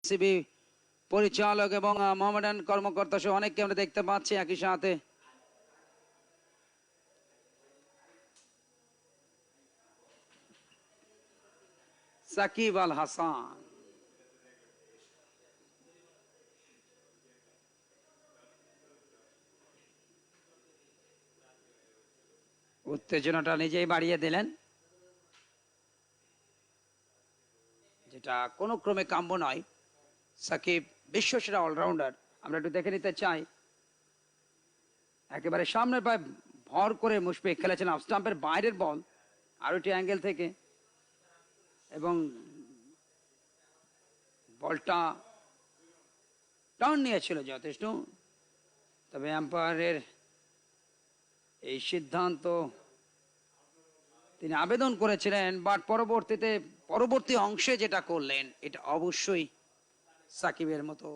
CB পরিচালক এবং মোহামেডান কর্মকর্তা সহ অনেককে আমরা দেখতে পাচ্ছি একই সাথে। সাকিব আল হাসান উত্তেজনাটা নিজেই বাড়িয়ে দিলেন, যেটা কোনো ক্রমে কাম্য নয়। সাকিব বিশ্বসেরা অলরাউন্ডার, আমরা একটু দেখে নিতে চাই। একেবারে সামনের পায়ে ভর করে মুশফিক খেলেছেন অফ স্টাম্পের বাইরের বল আরো একটি অ্যাঙ্গেল থেকে, এবং বলটা টার্ন নিয়েছিল যথেষ্ট, তবে এম্পায়ারের এই সিদ্ধান্ত তিনি আবেদন করেছিলেন, বাট পরবর্তী অংশে যেটা করলেন এটা অবশ্যই সাকিবের মতো